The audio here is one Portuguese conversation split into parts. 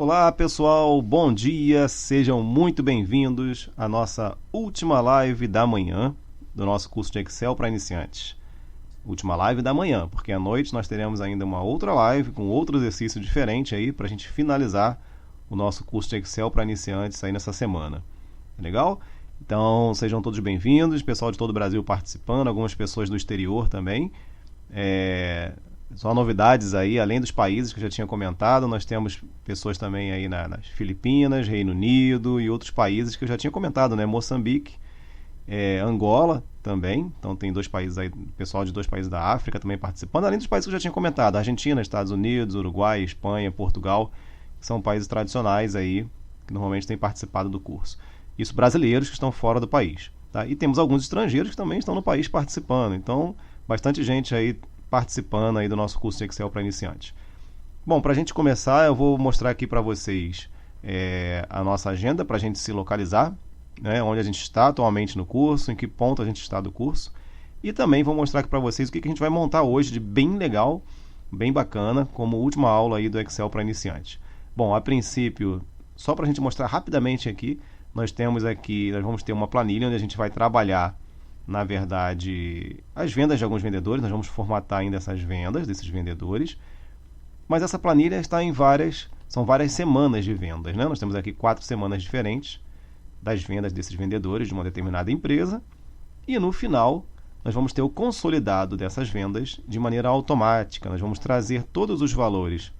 Olá pessoal, bom dia, sejam muito bem-vindos à nossa última live da manhã do nosso curso de Excel para iniciantes. Última live da manhã, porque à noite nós teremos ainda uma outra live com outro exercício diferente aí para a gente finalizar o nosso curso de Excel para iniciantes aí nessa semana. Legal? Então sejam todos bem-vindos, pessoal de todo o Brasil participando, algumas pessoas do exterior também. Só novidades aí, além dos países que eu já tinha comentado, nós temos pessoas também aí nas Filipinas, Reino Unido e outros países que eu já tinha comentado, né? Moçambique, Angola também, então tem dois países aí, pessoal de dois países da África também participando, além dos países que eu já tinha comentado, Argentina, Estados Unidos, Uruguai, Espanha, Portugal, que são países tradicionais aí, que normalmente têm participado do curso. Isso brasileiros que estão fora do país, tá? E temos alguns estrangeiros que também estão no país participando, então bastante gente aí participando aí do nosso curso de Excel para iniciantes. Bom, para a gente começar, eu vou mostrar aqui para vocês a nossa agenda para a gente se localizar, né, onde a gente está atualmente no curso, em que ponto a gente está do curso. E também vou mostrar aqui para vocês o que a gente vai montar hoje de bem legal, bem bacana, como última aula aí do Excel para iniciantes. Bom, a princípio, só para a gente mostrar rapidamente aqui, nós vamos ter uma planilha onde a gente vai trabalhar, na verdade, as vendas de alguns vendedores. Nós vamos formatar ainda essas vendas desses vendedores, mas essa planilha são várias semanas de vendas, né? Nós temos aqui 4 semanas diferentes das vendas desses vendedores de uma determinada empresa, e no final nós vamos ter o consolidado dessas vendas de maneira automática. Nós vamos trazer todos os valores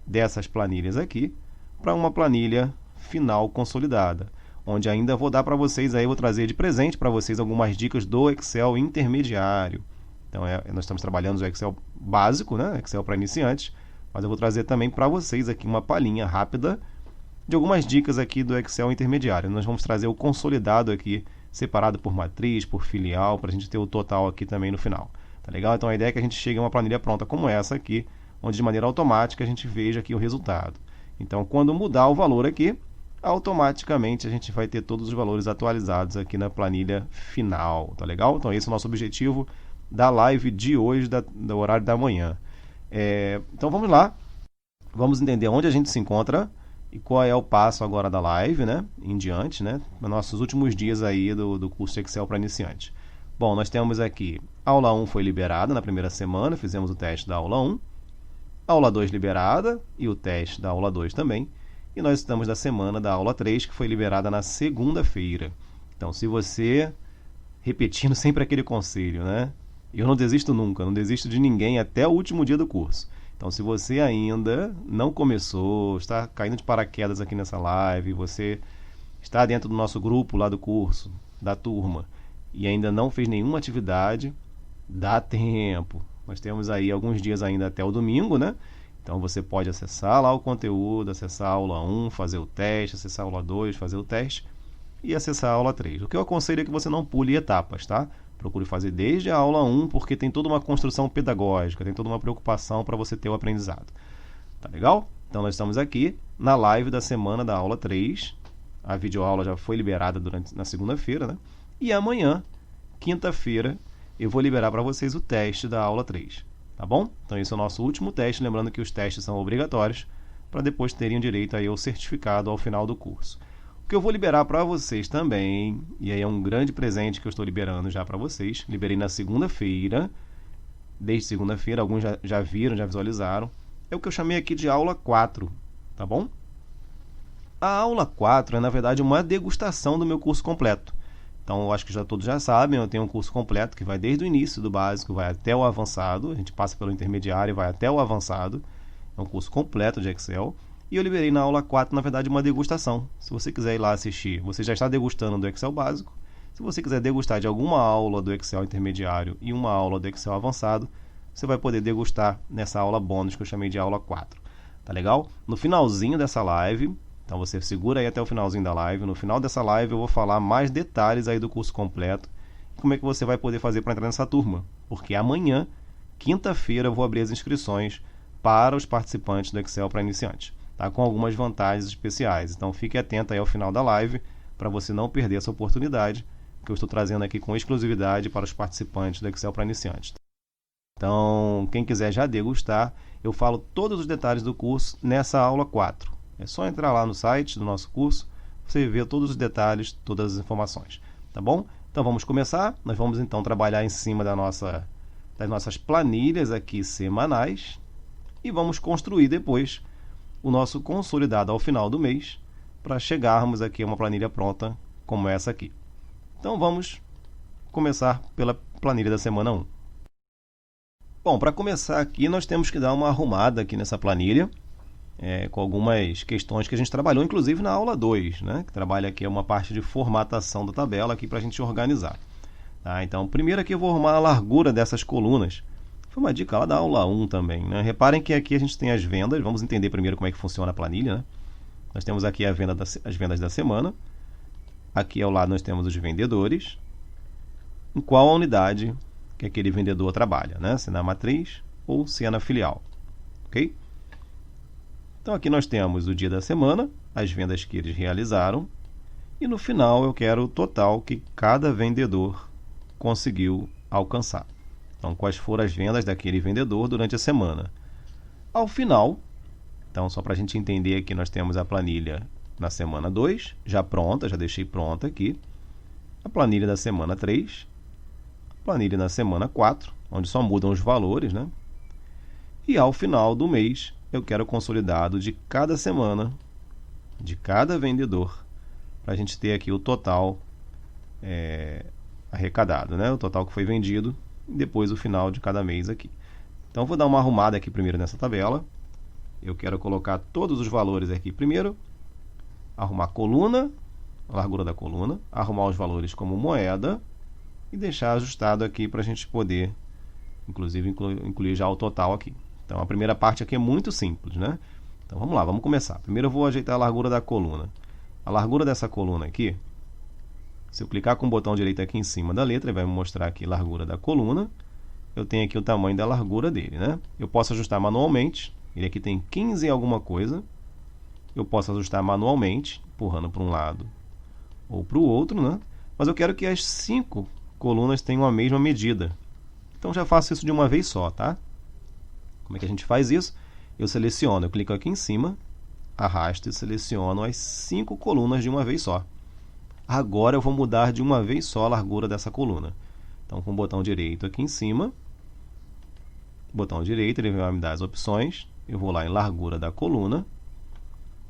dessas planilhas aqui para uma planilha final consolidada, onde ainda vou dar para vocês aí, vou trazer de presente para vocês algumas dicas do Excel intermediário. Então nós estamos trabalhando o Excel básico, né? Excel para iniciantes, mas eu vou trazer também para vocês aqui uma palhinha rápida de algumas dicas aqui do Excel intermediário. Nós vamos trazer o consolidado aqui, separado por matriz, por filial, para a gente ter o total aqui também no final. Tá legal? Então a ideia é que a gente chegue a uma planilha pronta como essa aqui, onde de maneira automática a gente veja aqui o resultado. Então quando mudar o valor aqui, automaticamente a gente vai ter todos os valores atualizados aqui na planilha final, tá legal? Então esse é o nosso objetivo da live de hoje, do horário da manhã. Então vamos lá, vamos entender onde a gente se encontra e qual é o passo agora da live, né? Em diante, né? Nos nossos últimos dias aí do curso de Excel para iniciante. Bom, nós temos aqui, aula 1 foi liberada na primeira semana, fizemos o teste da aula 1, aula 2 liberada e o teste da aula 2 também. E nós estamos na semana da aula 3, que foi liberada na segunda-feira. Então, se você, repetindo sempre aquele conselho, né? Eu não desisto nunca, não desisto de ninguém até o último dia do curso. Então, se você ainda não começou, está caindo de paraquedas aqui nessa live, você está dentro do nosso grupo lá do curso, da turma, e ainda não fez nenhuma atividade, dá tempo. Nós temos aí alguns dias ainda até o domingo, né? Então você pode acessar lá o conteúdo, acessar a aula 1, fazer o teste, acessar a aula 2, fazer o teste e acessar a aula 3. O que eu aconselho é que você não pule etapas, tá? Procure fazer desde a aula 1, porque tem toda uma construção pedagógica, tem toda uma preocupação para você ter o aprendizado. Tá legal? Então nós estamos aqui na live da semana da aula 3. A videoaula já foi liberada na segunda-feira, né? E amanhã, quinta-feira, eu vou liberar para vocês o teste da aula 3. Tá bom? Então esse é o nosso último teste, lembrando que os testes são obrigatórios para depois terem direito aí ao certificado ao final do curso. O que eu vou liberar para vocês também, e aí é um grande presente que eu estou liberando já para vocês, liberei na segunda-feira, desde segunda-feira, alguns já viram, já visualizaram, é o que eu chamei aqui de aula 4, tá bom? A aula 4 é na verdade uma degustação do meu curso completo. Então, eu acho que todos já sabem, eu tenho um curso completo que vai desde o início do básico, vai até o avançado. A gente passa pelo intermediário e vai até o avançado. É um curso completo de Excel. E eu liberei na aula 4, na verdade, uma degustação. Se você quiser ir lá assistir, você já está degustando do Excel básico. Se você quiser degustar de alguma aula do Excel intermediário e uma aula do Excel avançado, você vai poder degustar nessa aula bônus que eu chamei de aula 4. Tá legal? No finalzinho dessa live... Então você segura aí até o finalzinho da live. No final dessa live eu vou falar mais detalhes aí do curso completo. Como é que você vai poder fazer para entrar nessa turma. Porque amanhã, quinta-feira, eu vou abrir as inscrições para os participantes do Excel para iniciantes. Tá? Com algumas vantagens especiais. Então fique atento aí ao final da live para você não perder essa oportunidade que eu estou trazendo aqui com exclusividade para os participantes do Excel para iniciantes. Então, quem quiser já degustar, eu falo todos os detalhes do curso nessa aula 4. É só entrar lá no site do nosso curso, você vê todos os detalhes, todas as informações. Tá bom? Então vamos começar. Nós vamos então trabalhar em cima das nossas planilhas aqui semanais e vamos construir depois o nosso consolidado ao final do mês para chegarmos aqui a uma planilha pronta como essa aqui. Então vamos começar pela planilha da semana 1. Bom, para começar aqui nós temos que dar uma arrumada aqui nessa planilha, com algumas questões que a gente trabalhou, inclusive na aula 2, né? Que trabalha aqui uma parte de formatação da tabela aqui para a gente organizar. Tá? Então, primeiro aqui eu vou arrumar a largura dessas colunas. Foi uma dica lá da aula 1 também, né? Reparem que aqui a gente tem as vendas. Vamos entender primeiro como é que funciona a planilha, né? Nós temos aqui as vendas da semana. Aqui ao lado nós temos os vendedores. Em qual a unidade que aquele vendedor trabalha, né? Se é na matriz ou se é na filial. Ok? Então aqui nós temos o dia da semana, as vendas que eles realizaram. E no final eu quero o total que cada vendedor conseguiu alcançar. Então, quais foram as vendas daquele vendedor durante a semana. Ao final, então só para a gente entender aqui, nós temos a planilha na semana 2, já pronta, já deixei pronta aqui. A planilha da semana 3, a planilha na semana 4, onde só mudam os valores, né? E ao final do mês, eu quero o consolidado de cada semana, de cada vendedor, para a gente ter aqui o total arrecadado, né? O total que foi vendido e depois o final de cada mês aqui. Então, vou dar uma arrumada aqui primeiro nessa tabela. Eu quero colocar todos os valores aqui primeiro, arrumar a coluna, a largura da coluna, arrumar os valores como moeda e deixar ajustado aqui para a gente poder, inclusive, incluir já o total aqui. Então, a primeira parte aqui é muito simples, né? Então, vamos lá, vamos começar. Primeiro eu vou ajeitar a largura da coluna. A largura dessa coluna aqui, se eu clicar com o botão direito aqui em cima da letra, ele vai me mostrar aqui a largura da coluna. Eu tenho aqui o tamanho da largura dele, né? Eu posso ajustar manualmente. Ele aqui tem 15 e alguma coisa. Eu posso ajustar manualmente, empurrando para um lado ou para o outro, né? Mas eu quero que as 5 colunas tenham a mesma medida. Então, já faço isso de uma vez só, tá? Como é que a gente faz isso? Eu seleciono, eu clico aqui em cima, arrasto e seleciono as 5 colunas de uma vez só. Agora eu vou mudar de uma vez só a largura dessa coluna. Então, com o botão direito aqui em cima, botão direito, ele vai me dar as opções. Eu vou lá em largura da coluna.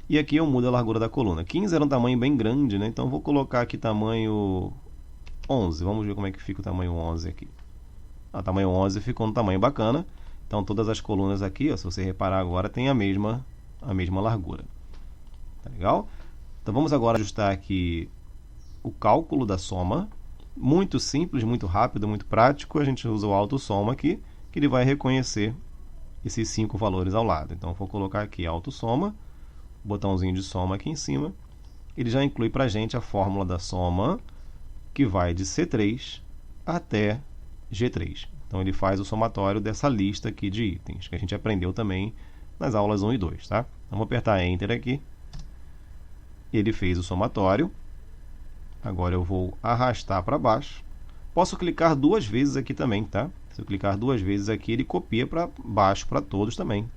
E aqui eu mudo a largura da coluna. 15 era um tamanho bem grande, né? Então, vou colocar aqui tamanho 11. Vamos ver como é que fica o tamanho 11 aqui. O tamanho 11 ficou um tamanho bacana. Então, todas as colunas aqui, ó, se você reparar agora, tem a mesma largura. Tá legal? Então, vamos agora ajustar aqui o cálculo da soma. Muito simples, muito rápido, muito prático. A gente usa o autossoma aqui, que ele vai reconhecer esses 5 valores ao lado. Então, vou colocar aqui autossoma, botãozinho de soma aqui em cima. Ele já inclui para a gente a fórmula da soma, que vai de C3 até G3. Então, ele faz o somatório dessa lista aqui de itens, que a gente aprendeu também nas aulas 1 e 2. Tá? Então, vou apertar Enter aqui. Ele fez o somatório. Agora eu vou arrastar para baixo. Posso clicar 2 vezes aqui também, tá? Se eu clicar 2 vezes aqui, ele copia para baixo para todos também.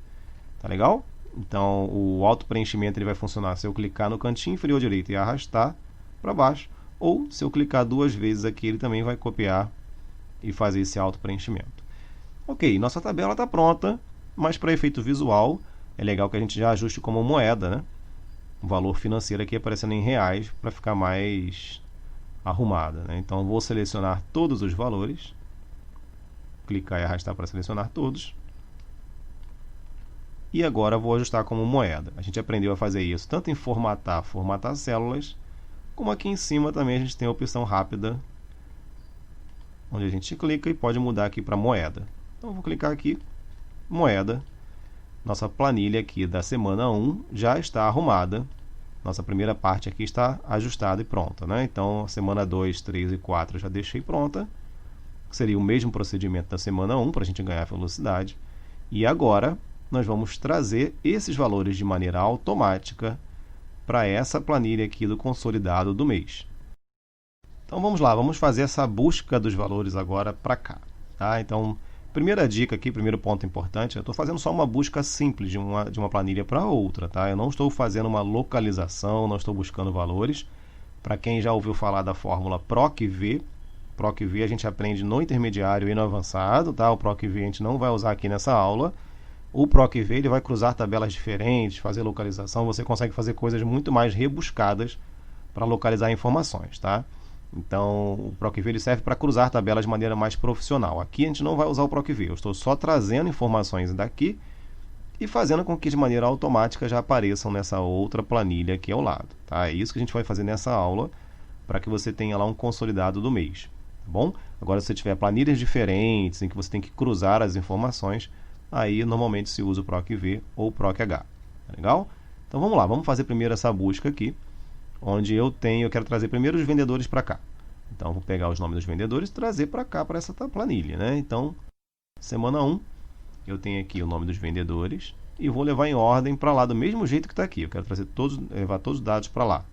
Tá legal? Então, o auto-preenchimento ele vai funcionar se eu clicar no cantinho inferior direito e arrastar para baixo. Ou, se eu clicar 2 vezes aqui, ele também vai copiar e fazer esse auto-preenchimento. Ok, nossa tabela está pronta, mas para efeito visual, é legal que a gente já ajuste como moeda, né? O valor financeiro aqui aparecendo em reais para ficar mais arrumada, né? Então, eu vou selecionar todos os valores, clicar e arrastar para selecionar todos, e agora vou ajustar como moeda. A gente aprendeu a fazer isso tanto em formatar células, como aqui em cima também a gente tem a opção rápida, onde a gente clica e pode mudar aqui para moeda. Então, eu vou clicar aqui, moeda. Nossa planilha aqui da semana 1 já está arrumada. Nossa primeira parte aqui está ajustada e pronta, né? Então, a semana 2, 3 e 4 eu já deixei pronta. Seria o mesmo procedimento da semana 1 para a gente ganhar velocidade. E agora, nós vamos trazer esses valores de maneira automática para essa planilha aqui do consolidado do mês. Então, vamos lá, vamos fazer essa busca dos valores agora para cá. Tá? Então, Primeira dica aqui, primeiro ponto importante, eu estou fazendo só uma busca simples de uma planilha para outra, tá? Eu não estou fazendo uma localização, não estou buscando valores. Para quem já ouviu falar da fórmula PROC-V, PROC-V a gente aprende no intermediário e no avançado, tá? O PROC-V a gente não vai usar aqui nessa aula. O PROC-V ele vai cruzar tabelas diferentes, fazer localização, você consegue fazer coisas muito mais rebuscadas para localizar informações, tá? Então, o PROC-V ele serve para cruzar tabelas de maneira mais profissional. Aqui a gente não vai usar o PROC-V, eu estou só trazendo informações daqui e fazendo com que de maneira automática já apareçam nessa outra planilha aqui ao lado. Tá? É isso que a gente vai fazer nessa aula para que você tenha lá um consolidado do mês. Tá bom? Agora, se você tiver planilhas diferentes em que você tem que cruzar as informações, aí normalmente se usa o PROC-V ou o PROC-H. Tá legal? Então vamos lá, vamos fazer primeiro essa busca aqui, onde eu quero trazer primeiro os vendedores para cá. Então, vou pegar os nomes dos vendedores e trazer para cá, para essa planilha, né? Então, semana 1, eu tenho aqui o nome dos vendedores e vou levar em ordem para lá, do mesmo jeito que está aqui. Eu quero levar todos os dados para lá.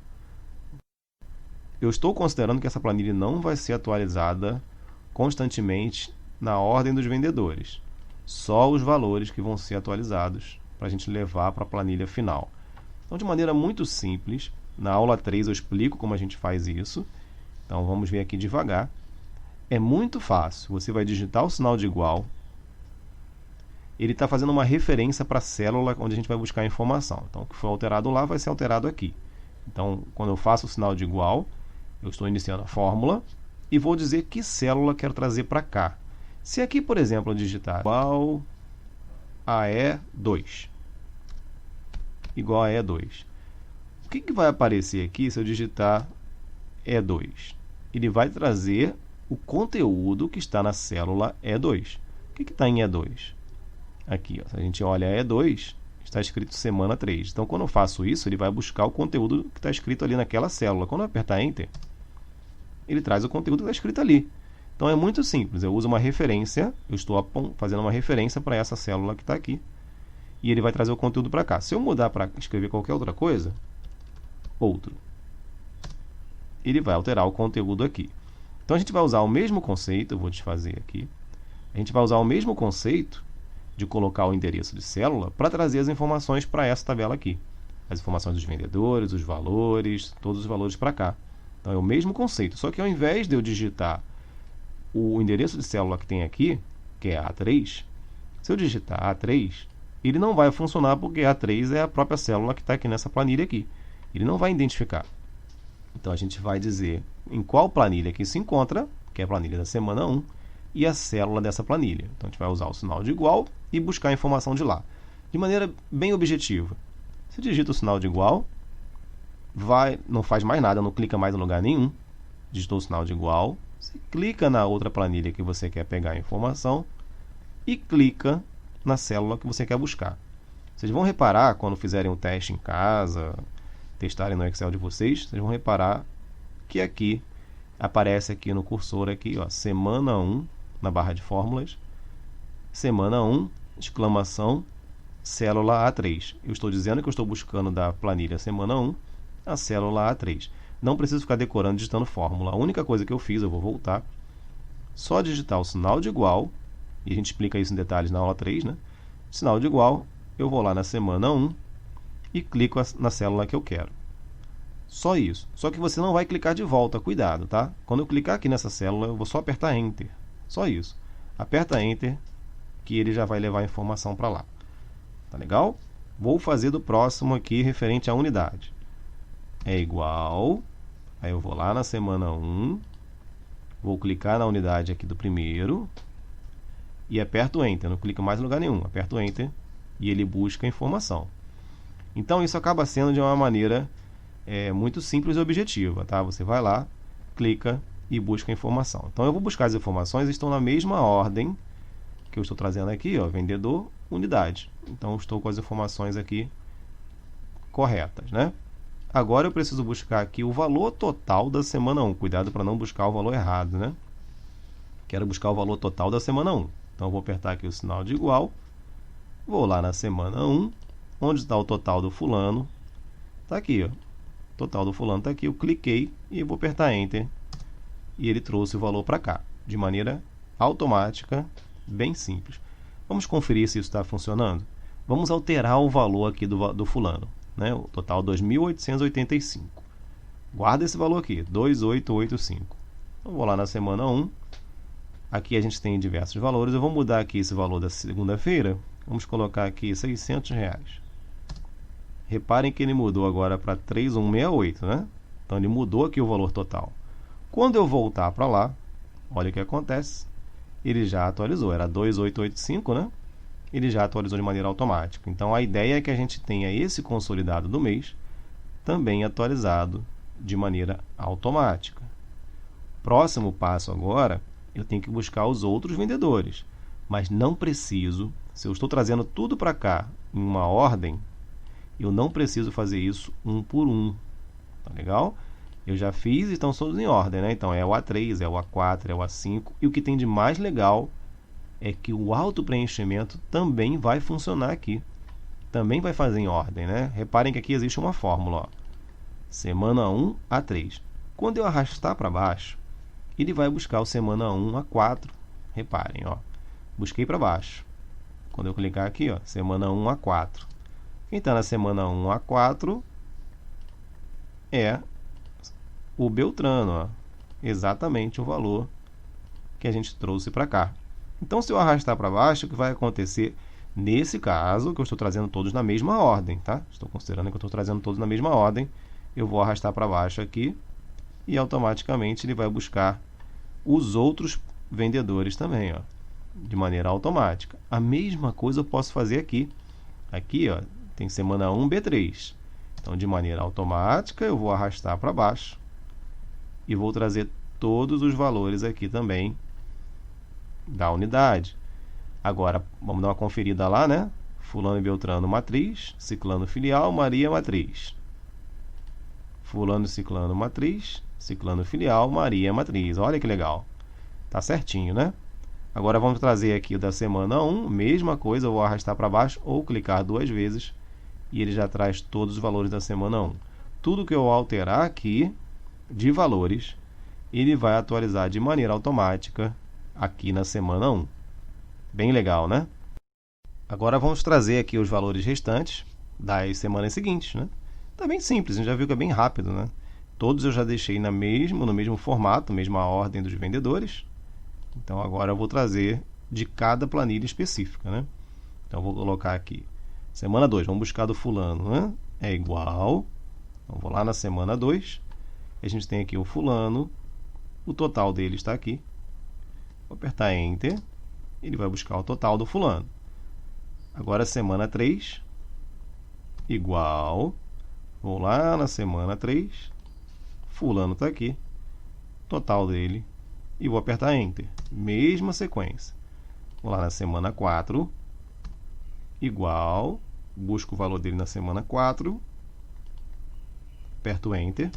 Eu estou considerando que essa planilha não vai ser atualizada constantemente na ordem dos vendedores. Só os valores que vão ser atualizados para a gente levar para a planilha final. Então, de maneira muito simples, na aula 3 eu explico como a gente faz isso. Então, vamos ver aqui devagar. É muito fácil. Você vai digitar o sinal de igual. Ele está fazendo uma referência para a célula onde a gente vai buscar a informação. Então, o que foi alterado lá vai ser alterado aqui. Então, quando eu faço o sinal de igual, eu estou iniciando a fórmula e vou dizer que célula quero trazer para cá. Se aqui, por exemplo, eu digitar igual a E2, igual a E2, o que vai aparecer aqui se eu digitar E2? Ele vai trazer o conteúdo que está na célula E2. O que está em E2? Aqui, ó, se a gente olha E2, está escrito semana 3. Então, quando eu faço isso, ele vai buscar o conteúdo que está escrito ali naquela célula. Quando eu apertar Enter, ele traz o conteúdo que está escrito ali. Então, é muito simples. Eu uso uma referência, eu estou fazendo uma referência para essa célula que está aqui. E ele vai trazer o conteúdo para cá. Se eu mudar para escrever qualquer outra coisa, outro, ele vai alterar o conteúdo aqui. Então, a gente vai usar o mesmo conceito, eu vou desfazer aqui. A gente vai usar o mesmo conceito de colocar o endereço de célula para trazer as informações para essa tabela aqui. As informações dos vendedores, os valores, todos os valores para cá. Então, é o mesmo conceito, só que ao invés de eu digitar o endereço de célula que tem aqui, que é A3, se eu digitar A3, ele não vai funcionar porque A3 é a própria célula que está aqui nessa planilha aqui. Ele não vai identificar. Então, a gente vai dizer em qual planilha que se encontra, que é a planilha da semana 1, e a célula dessa planilha. Então, a gente vai usar o sinal de igual e buscar a informação de lá. De maneira bem objetiva. Você digita o sinal de igual, não faz mais nada, não clica mais em lugar nenhum. Digitou o sinal de igual, você clica na outra planilha que você quer pegar a informação e clica na célula que você quer buscar. Vocês vão reparar, quando fizerem um teste em casa, testarem no Excel de vocês vão reparar que aqui aparece aqui no cursor aqui, ó, semana 1, na barra de fórmulas, semana 1, exclamação, célula A3. Eu estou dizendo que eu estou buscando da planilha semana 1 a célula A3. Não preciso ficar decorando, digitando fórmula. A única coisa que eu fiz, eu vou voltar, só digitar o sinal de igual, e a gente explica isso em detalhes na aula 3, né? Sinal de igual, eu vou lá na semana 1 e clico na célula que eu quero. Só isso. Só que você não vai clicar de volta, cuidado, tá? Quando eu clicar aqui nessa célula, eu vou só apertar Enter. Só isso. Aperta Enter, que ele já vai levar a informação para lá. Tá legal? Vou fazer do próximo aqui referente à unidade. É igual. Aí eu vou lá na semana 1. Vou clicar na unidade aqui do primeiro. E aperto Enter. Não clico mais em lugar nenhum. Aperto Enter e ele busca a informação. Então, isso acaba sendo de uma maneira muito simples e objetiva, tá? Você vai lá, clica e busca a informação. Então, eu vou buscar as informações, estão na mesma ordem que eu estou trazendo aqui, ó, vendedor, unidade. Então, eu estou com as informações aqui corretas, né? Agora, eu preciso buscar aqui o valor total da semana 1. Cuidado para não buscar o valor errado, né? Quero buscar o valor total da semana 1. Então, eu vou apertar aqui o sinal de igual, vou lá na semana 1, onde está o total do fulano? Está aqui, ó. O total do fulano está aqui. Eu cliquei e vou apertar Enter. E ele trouxe o valor para cá. De maneira automática, Bem simples. Vamos conferir se isso está funcionando? Vamos alterar o valor aqui do fulano, né? O total 2.885. Guarda esse valor aqui, 2.885. Então, vou lá na semana 1. Aqui a gente tem diversos valores. Eu vou mudar aqui esse valor da segunda-feira. Vamos colocar aqui R$600. Reparem que ele mudou agora para 3.168, né? Então, ele mudou aqui o valor total. Quando eu voltar para lá, olha o que acontece. Ele já atualizou. Era 2.885, né? Ele já atualizou de maneira automática. Então, a ideia é que a gente tenha esse consolidado do mês também atualizado de maneira automática. Próximo passo agora, eu tenho que buscar os outros vendedores. Mas não preciso, se eu estou trazendo tudo para cá em uma ordem, eu não preciso fazer isso um por um. Tá legal? Eu já fiz e estão todos em ordem, né? Então, é o A3, é o A4, é o A5. E o que tem de mais legal é que o autopreenchimento também vai funcionar aqui. Também vai fazer em ordem, né? Reparem que aqui existe uma fórmula, ó. Semana 1 a 3. Quando eu arrastar para baixo, ele vai buscar o semana 1 a 4. Reparem, ó. Busquei para baixo. Quando eu clicar aqui, ó, semana 1 a 4. Quem está na semana 1 a 4 é o Beltrano, ó. Exatamente o valor que a gente trouxe para cá. Então, se eu arrastar para baixo, o que vai acontecer nesse caso, que eu estou trazendo todos na mesma ordem, tá? Estou considerando que eu estou trazendo todos na mesma ordem. Eu vou arrastar para baixo aqui e automaticamente ele vai buscar os outros vendedores também, ó, de maneira automática. A mesma coisa eu posso fazer aqui. Aqui, ó, tem semana 1, B3. Então, de maneira automática, eu vou arrastar para baixo e vou trazer todos os valores aqui também da unidade. Agora, vamos dar uma conferida lá, né? Fulano e Beltrano, matriz. Ciclano, filial. Maria, matriz. Fulano e Ciclano, matriz. Ciclano, filial. Maria, matriz. Olha que legal. Tá certinho, né? Agora, vamos trazer aqui o da semana 1. Mesma coisa, eu vou arrastar para baixo ou clicar duas vezes e ele já traz todos os valores da semana 1. Tudo que eu alterar aqui de valores, ele vai atualizar de maneira automática aqui na semana 1. Bem legal, né? Agora vamos trazer aqui os valores restantes das semanas seguintes, né? Tá bem simples, a gente já viu que é bem rápido, né? Todos eu já deixei no mesmo formato, mesma ordem dos vendedores. Então agora eu vou trazer de cada planilha específica, né? Então eu vou colocar aqui semana 2, vamos buscar do fulano, né? É igual. Então vou lá na semana 2. A gente tem aqui o fulano, o total dele está aqui. Vou apertar Enter, ele vai buscar o total do fulano. Agora semana 3, igual. Vou lá na semana 3, fulano está aqui, total dele, e vou apertar Enter. Mesma sequência. Vou lá na semana 4, igual, busco o valor dele na semana 4, aperto Enter.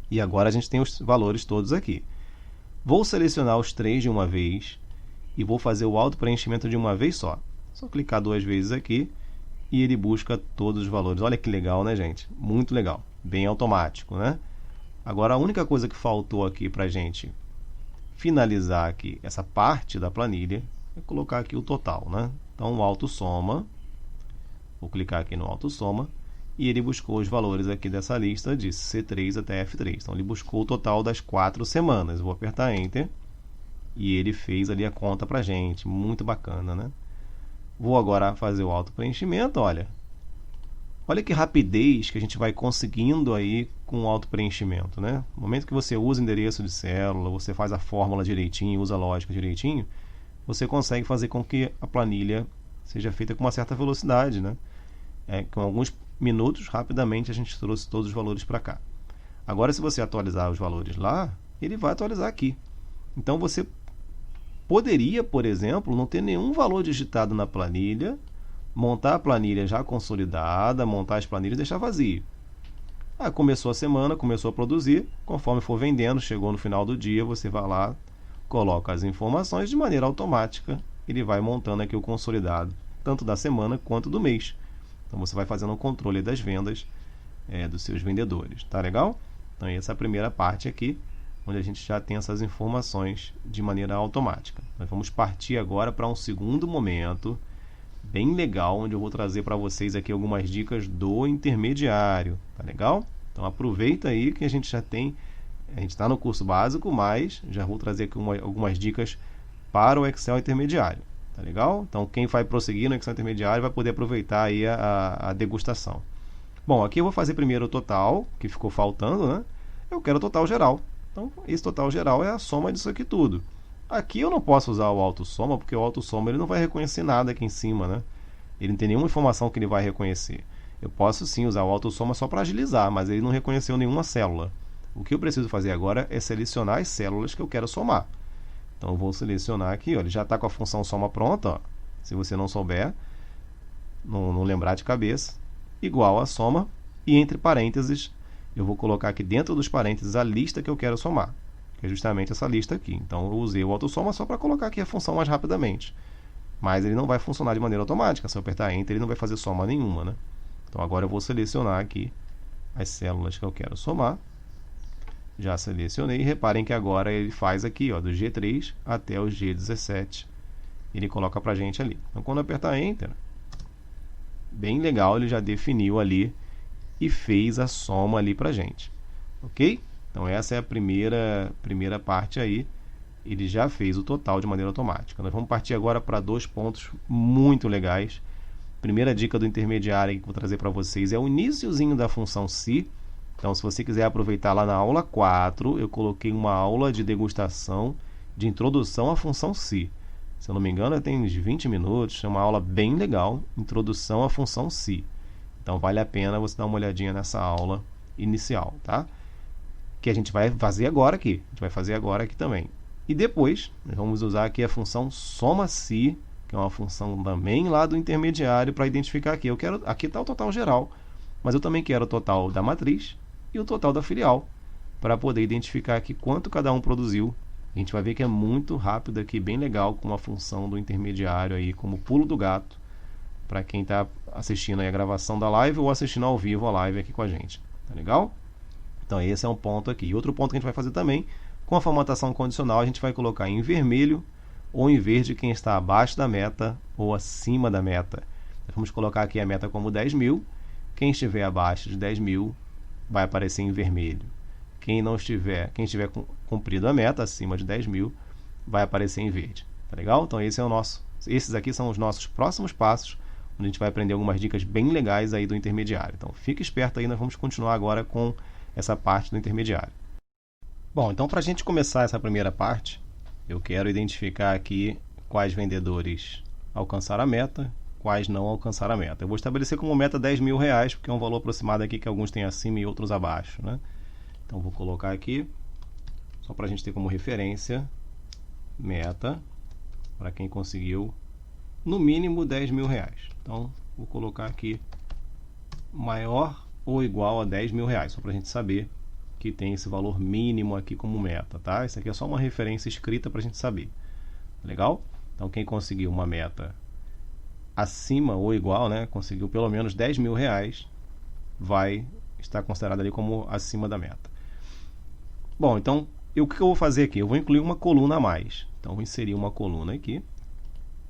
E agora a gente tem os valores todos aqui. Vou selecionar os três de uma vez e vou fazer o auto-preenchimento de uma vez só. Só clicar duas vezes aqui e ele busca todos os valores. Olha que legal, né, gente? Muito legal. Bem automático, né? Agora, a única coisa que faltou aqui para a gente finalizar aqui essa parte da planilha é colocar aqui o total, né? Então, o auto-soma. Vou clicar aqui no auto-soma. E ele buscou os valores aqui dessa lista de C3 até F3. Então, ele buscou o total das 4 semanas. Vou apertar Enter. E ele fez ali a conta para a gente. Muito bacana, né? Vou agora fazer o auto-preenchimento, olha. Olha que rapidez que a gente vai conseguindo aí com o auto-preenchimento, né? No momento que você usa endereço de célula, você faz a fórmula direitinho, usa a lógica direitinho, você consegue fazer com que a planilha seja feita com uma certa velocidade, né? Com alguns minutos, rapidamente a gente trouxe todos os valores para cá. Agora, se você atualizar os valores lá, ele vai atualizar aqui. Então, você poderia, por exemplo, não ter nenhum valor digitado na planilha, montar a planilha já consolidada, montar as planilhas e deixar vazio. Começou a semana, começou a produzir, conforme for vendendo, chegou no final do dia, você vai lá, coloca as informações de maneira automática, ele vai montando aqui o consolidado, tanto da semana quanto do mês. Então, você vai fazendo o controle das vendas dos seus vendedores. Tá legal? Então, essa é a primeira parte aqui onde a gente já tem essas informações de maneira automática. Nós vamos partir agora para um segundo momento bem legal, onde eu vou trazer para vocês aqui algumas dicas do intermediário, tá legal? Então aproveita aí que a gente já tem, a gente está no curso básico, mas já vou trazer aqui algumas dicas para o Excel intermediário, tá legal? Então quem vai prosseguir no Excel intermediário vai poder aproveitar aí a degustação. Bom, aqui eu vou fazer primeiro o total, que ficou faltando, né? Eu quero o total geral. Então esse total geral é a soma disso aqui tudo. Aqui eu não posso usar o autossoma, porque o autossoma ele não vai reconhecer nada aqui em cima, né? Ele não tem nenhuma informação que ele vai reconhecer. Eu posso sim usar o autossoma só para agilizar, mas ele não reconheceu nenhuma célula. O que eu preciso fazer agora é selecionar as células que eu quero somar. Então eu vou selecionar aqui, ó, ele já está com a função soma pronta, ó. Se você não souber, não lembrar de cabeça, igual a soma, e entre parênteses, eu vou colocar aqui dentro dos parênteses a lista que eu quero somar, que é justamente essa lista aqui. Então eu usei o autossoma só para colocar aqui a função mais rapidamente. Mas ele não vai funcionar de maneira automática. Se eu apertar Enter, ele não vai fazer soma nenhuma, né? Então agora eu vou selecionar aqui as células que eu quero somar. Já selecionei. Reparem que agora ele faz aqui, ó, do G3 até o G17. Ele coloca pra gente ali. Então quando eu apertar Enter, bem legal, ele já definiu ali e fez a soma ali pra gente. Ok? Então essa é a primeira parte aí. Ele já fez o total de maneira automática. Nós vamos partir agora para dois pontos muito legais. Primeira dica do intermediário que eu vou trazer para vocês é o iniciozinho da função se. Então, se você quiser aproveitar lá na aula 4, eu coloquei uma aula de degustação de introdução à função se. Se eu não me engano, tem uns 20 minutos, é uma aula bem legal, introdução à função se. Então, vale a pena você dar uma olhadinha nessa aula inicial, tá? Que a gente vai fazer agora aqui. A gente vai fazer agora aqui também. E depois, nós vamos usar aqui a função soma-se, que é uma função também lá do intermediário, para identificar aqui. Aqui está o total geral, mas eu também quero o total da matriz e o total da filial, para poder identificar aqui quanto cada um produziu. A gente vai ver que é muito rápido aqui, bem legal, com a função do intermediário aí, como pulo do gato, para quem está assistindo aí a gravação da live ou assistindo ao vivo a live aqui com a gente. Tá legal? Então esse é um ponto aqui. E outro ponto que a gente vai fazer também, com a formatação condicional, a gente vai colocar em vermelho ou em verde quem está abaixo da meta ou acima da meta. Vamos colocar aqui a meta como 10.000. Quem estiver abaixo de 10.000 vai aparecer em vermelho. Quem estiver cumprido a meta, acima de 10.000, vai aparecer em verde. Tá legal? Então esses aqui são os nossos próximos passos, onde a gente vai aprender algumas dicas bem legais aí do intermediário. Então fique esperto aí, nós vamos continuar agora com essa parte do intermediário. Bom, então para a gente começar essa primeira parte, eu quero identificar aqui quais vendedores alcançaram a meta, quais não alcançaram a meta. Eu vou estabelecer como meta R$10.000, porque é um valor aproximado aqui que alguns têm acima e outros abaixo, né? Então vou colocar aqui, só para a gente ter como referência, meta, para quem conseguiu no mínimo R$10.000. Então vou colocar aqui maior ou igual a R$10.000, só para a gente saber que tem esse valor mínimo aqui como meta, tá? Isso aqui é só uma referência escrita para a gente saber. Legal? Então, quem conseguiu uma meta acima ou igual, né? Conseguiu pelo menos R$10.000, vai estar considerado ali como acima da meta. Bom, então, o que eu vou fazer aqui? Eu vou incluir uma coluna a mais. Então, vou inserir uma coluna aqui,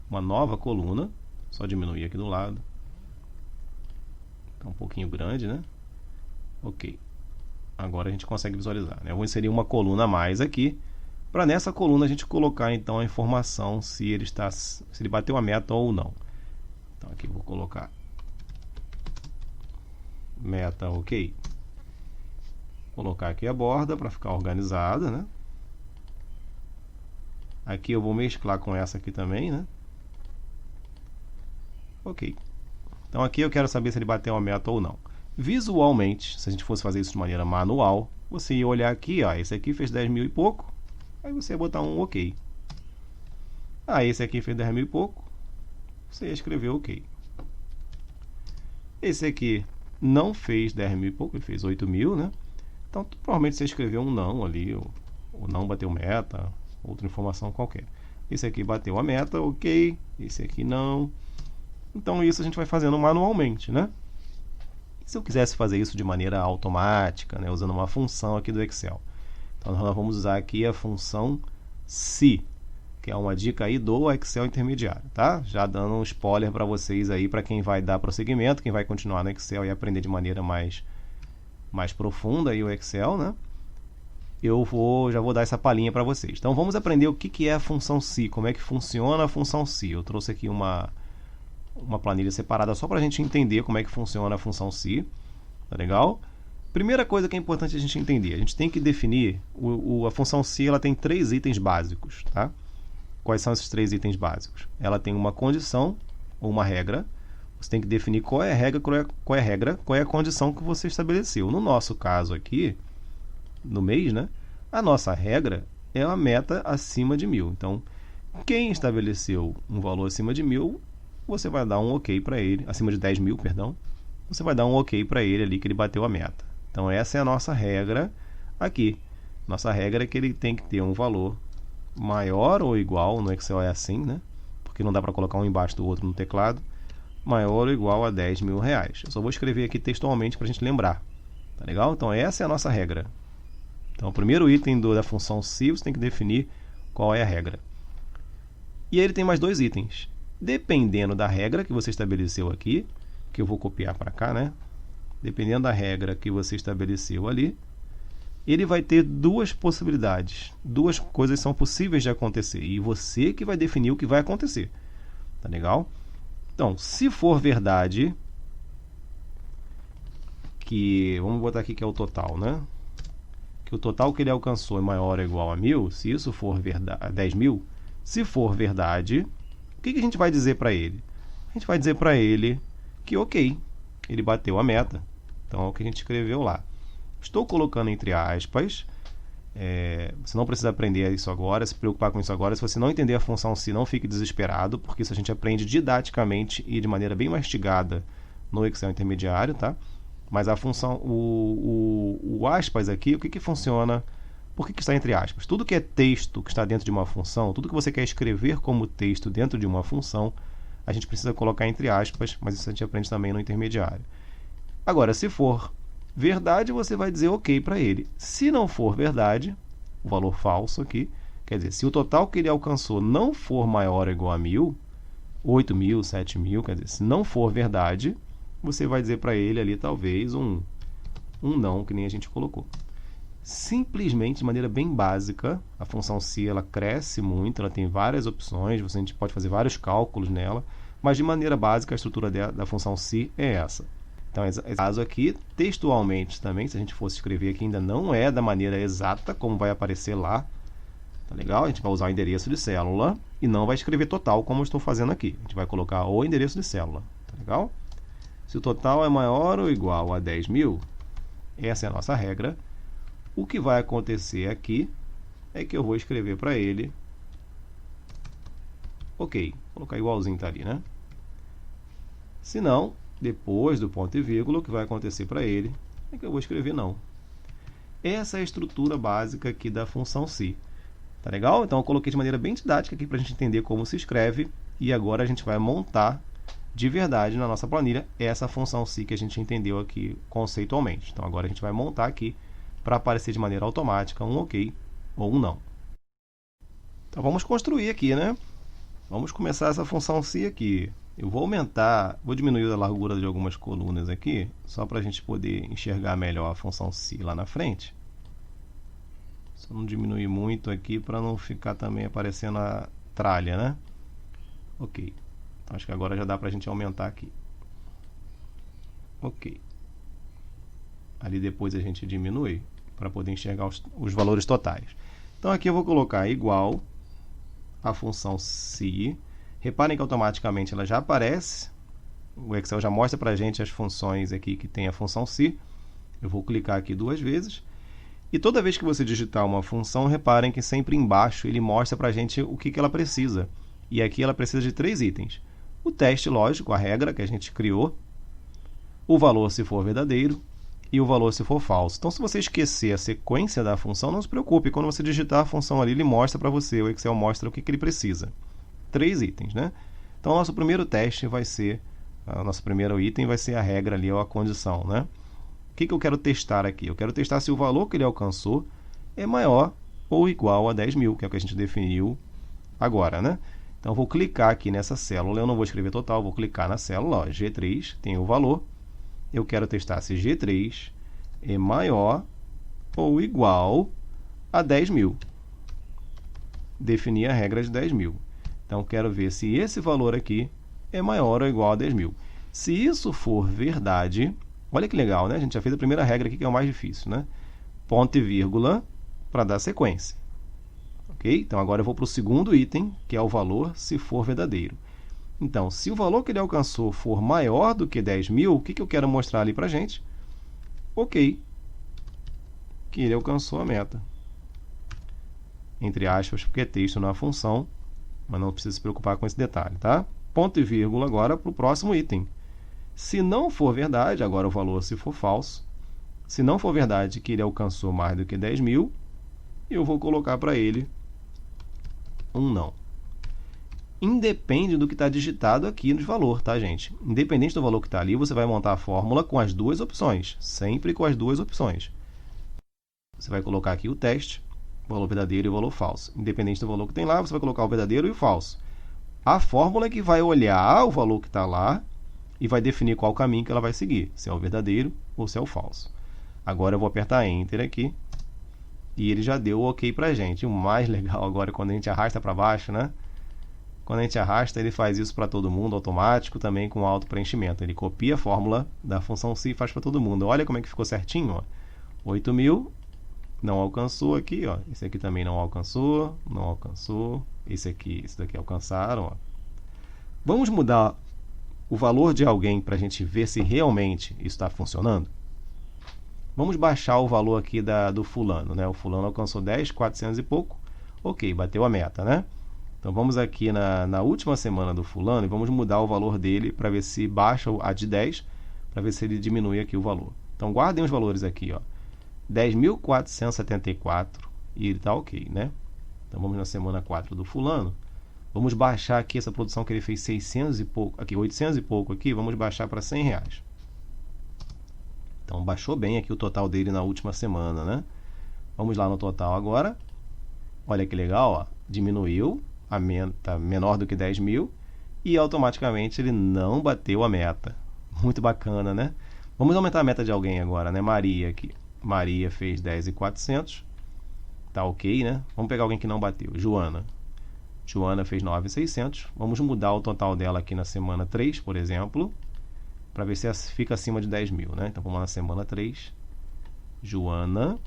uma nova coluna, só diminuir aqui do lado. Está um pouquinho grande, né? Ok. Agora a gente consegue visualizar, né? Eu vou inserir uma coluna a mais aqui, para nessa coluna a gente colocar então a informação se ele bateu a meta ou não. Então aqui eu vou colocar meta ok. Vou colocar aqui a borda para ficar organizada, né? Aqui eu vou mesclar com essa aqui também, né? Ok. Então aqui eu quero saber se ele bateu a meta ou não. Visualmente, se a gente fosse fazer isso de maneira manual, você ia olhar aqui, ó, esse aqui fez 10.000 e pouco, aí você ia botar um OK. Esse aqui fez 10.000 e pouco, você ia escrever OK. Esse aqui não fez 10.000 e pouco, ele fez 8.000, né? Então, provavelmente você escreveu um não ali, ou não bateu meta, outra informação qualquer. Esse aqui bateu a meta, OK. Esse aqui não. Então, isso a gente vai fazendo manualmente, né? Se eu quisesse fazer isso de maneira automática, né, usando uma função aqui do Excel. Então, Então nós vamos usar aqui a função se, que é uma dica aí do Excel intermediário, tá? Já dando um spoiler para vocês aí, para quem vai dar prosseguimento, quem vai continuar no Excel e aprender de maneira mais profunda aí o Excel, né? Já vou dar essa palhinha para vocês. Então vamos aprender o que é a função se, como é que funciona a função se. Eu trouxe aqui uma planilha separada só para a gente entender como é que funciona a função se, tá legal? Primeira coisa que é importante a gente entender, a gente tem que definir, a função se ela tem 3 itens básicos, tá? Quais são esses 3 itens básicos? Ela tem uma condição ou uma regra, você tem que definir qual é a regra, qual é a condição que você estabeleceu. No nosso caso aqui, no mês, né? A nossa regra é a meta acima de 1.000. Então, quem estabeleceu um valor acima de 1.000, você vai dar um ok para ele, acima de 10.000, perdão, você vai dar um ok para ele ali que ele bateu a meta. Então, essa é a nossa regra aqui. Nossa regra é que ele tem que ter um valor maior ou igual, no Excel é assim, né? Porque não dá para colocar um embaixo do outro no teclado, maior ou igual a 10.000 reais. Eu só vou escrever aqui textualmente para a gente lembrar, tá legal? Então, essa é a nossa regra. Então, o primeiro item da função se, você tem que definir qual é a regra. E aí ele tem mais 2 itens. Dependendo da regra que você estabeleceu aqui, que eu vou copiar para cá, né? Dependendo da regra que você estabeleceu ali, ele vai ter 2 possibilidades. 2 coisas são possíveis de acontecer. E você que vai definir o que vai acontecer. Tá legal? Então, se for verdade, vamos botar aqui que é o total, né? Que o total que ele alcançou é maior ou igual a 1.000, se isso for verdade, 10.000, se for verdade, o que a gente vai dizer para ele? A gente vai dizer para ele que ok, ele bateu a meta. Então é o que a gente escreveu lá. Estou colocando entre aspas, você não precisa aprender isso agora, se preocupar com isso agora. Se você não entender a função se, não fique desesperado, porque isso a gente aprende didaticamente e de maneira bem mastigada no Excel intermediário, tá? Mas a função, o aspas aqui, o que funciona? Por que está entre aspas? Tudo que é texto que está dentro de uma função, tudo que você quer escrever como texto dentro de uma função, a gente precisa colocar entre aspas, mas isso a gente aprende também no intermediário. Agora, se for verdade, você vai dizer ok para ele. Se não for verdade, o valor falso aqui, quer dizer, se o total que ele alcançou não for maior ou igual a 1.000, 8.000, 7.000, quer dizer, se não for verdade, você vai dizer para ele ali talvez um não, que nem a gente colocou. Simplesmente, de maneira bem básica, a função se ela cresce muito, ela tem várias opções, a gente pode fazer vários cálculos nela, mas de maneira básica a estrutura da função se é essa. Então, esse caso aqui, textualmente também, se a gente fosse escrever aqui, ainda não é da maneira exata como vai aparecer lá, tá legal? A gente vai usar o endereço de célula e não vai escrever total como eu estou fazendo aqui. A gente vai colocar o endereço de célula, tá legal? Se o total é maior ou igual a 10.000, essa é a nossa regra. O que vai acontecer aqui é que eu vou escrever para ele, ok, vou colocar igualzinho tá ali, né? Se não, depois do ponto e vírgula, o que vai acontecer para ele é que eu vou escrever não. Essa é a estrutura básica aqui da função se. Tá legal? Então eu coloquei de maneira bem didática aqui para a gente entender como se escreve e agora a gente vai montar de verdade na nossa planilha essa função se que a gente entendeu aqui conceitualmente. Então agora a gente vai montar aqui para aparecer de maneira automática um ok ou um não. Então vamos construir aqui, né? Vamos começar essa função se aqui. Eu vou diminuir a largura de algumas colunas aqui, só para a gente poder enxergar melhor a função se lá na frente. Só não diminuir muito aqui para não ficar também aparecendo a tralha, né? Ok. Então, acho que agora já dá para a gente aumentar aqui. Ok. Ali depois a gente diminui para poder enxergar os valores totais. Então aqui eu vou colocar igual a função se. Reparem que automaticamente ela já aparece. O Excel já mostra para a gente as funções aqui que tem a função se. Eu vou clicar aqui 2 vezes. E toda vez que você digitar uma função, reparem que sempre embaixo ele mostra para a gente o que ela precisa. E aqui ela precisa de 3 itens. O teste lógico, a regra que a gente criou, o valor se for verdadeiro e o valor se for falso. Então, se você esquecer a sequência da função, não se preocupe. Quando você digitar a função ali, ele mostra para você, o Excel mostra o que ele precisa. 3 itens, né? Então, o nosso primeiro teste vai ser, o nosso primeiro item vai ser a regra ali, ou a condição, né? O que eu quero testar aqui? Eu quero testar se o valor que ele alcançou é maior ou igual a 10.000, que é o que a gente definiu agora, né? Então, vou clicar aqui nessa célula, eu não vou escrever total, vou clicar na célula, ó, G3 tem o valor, eu quero testar se G3 é maior ou igual a 10.000. Definir a regra de 10.000. Então, quero ver se esse valor aqui é maior ou igual a 10.000. Se isso for verdade, olha que legal, né? A gente já fez a primeira regra aqui, que é o mais difícil, né? Ponto e vírgula para dar sequência. Ok? Então, agora eu vou para o segundo item, que é o valor se for verdadeiro. Então, se o valor que ele alcançou for maior do que 10.000, o que eu quero mostrar ali para a gente? Ok, que ele alcançou a meta. Entre aspas, porque é texto na função, mas não precisa se preocupar com esse detalhe, tá? Ponto e vírgula agora para o próximo item. Se não for verdade, agora o valor se for falso, se não for verdade que ele alcançou mais do que 10.000, eu vou colocar para ele um não. Independe do que está digitado aqui no valor, tá, gente? Independente do valor que está ali, você vai montar a fórmula com as duas opções, sempre com as duas opções. Você vai colocar aqui o teste, valor verdadeiro e valor falso. Independente do valor que tem lá, você vai colocar o verdadeiro e o falso. A fórmula é que vai olhar o valor que está lá e vai definir qual caminho que ela vai seguir, se é o verdadeiro ou se é o falso. Agora eu vou apertar Enter aqui e ele já deu o OK para a gente. O mais legal agora é quando a gente arrasta para baixo, né? Quando a gente arrasta, ele faz isso para todo mundo, automático, também com auto-preenchimento. Ele copia a fórmula da função se e faz para todo mundo. Olha como é que ficou certinho, ó. 8.000, não alcançou aqui, ó. Esse aqui também não alcançou, não alcançou. Esse daqui alcançaram, ó. Vamos mudar o valor de alguém para a gente ver se realmente isso está funcionando? Vamos baixar o valor aqui do fulano, né? O fulano alcançou 10.400 e pouco. Ok, bateu a meta, né? Então, vamos aqui na última semana do fulano e vamos mudar o valor dele para ver se baixa a de 10, para ver se ele diminui aqui o valor. Então, guardem os valores aqui, ó. 10.474 e ele está ok, né? Então, vamos na semana 4 do fulano. Vamos baixar aqui essa produção que ele fez 600 e pouco, aqui 800 e pouco aqui, vamos baixar para R$100. Então, baixou bem aqui o total dele na última semana, né? Vamos lá no total agora. Olha que legal, ó. Diminuiu, a meta menor do que 10.000 e automaticamente ele não bateu a meta. Muito bacana, né? Vamos aumentar a meta de alguém agora, né? Maria aqui. Maria fez 10.400. Tá ok, né? Vamos pegar alguém que não bateu. Joana. Joana fez 9.600. Vamos mudar o total dela aqui na semana 3, por exemplo, para ver se fica acima de 10.000, né? Então, vamos lá na semana 3. Joana. Vou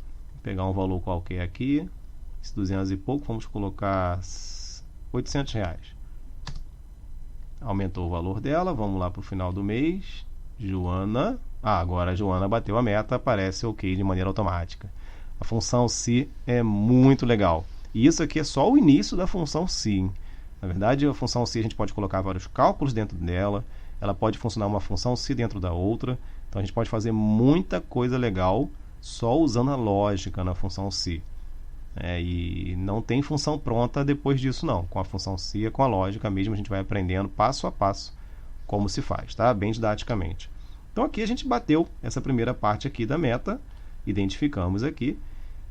pegar um valor qualquer aqui. Esse 200 e pouco, vamos colocar R$800. Aumentou o valor dela. Vamos lá para o final do mês. Joana. Agora a Joana bateu a meta. Aparece ok de maneira automática. A função se é muito legal. E isso aqui é só o início da função se. Na verdade, a função se a gente pode colocar vários cálculos dentro dela. Ela pode funcionar uma função se dentro da outra. Então, a gente pode fazer muita coisa legal só usando a lógica na função se. E não tem função pronta depois disso, não. Com a função se, com a lógica mesmo, a gente vai aprendendo passo a passo como se faz, tá? Bem didaticamente. Então, aqui a gente bateu essa primeira parte aqui da meta. Identificamos aqui.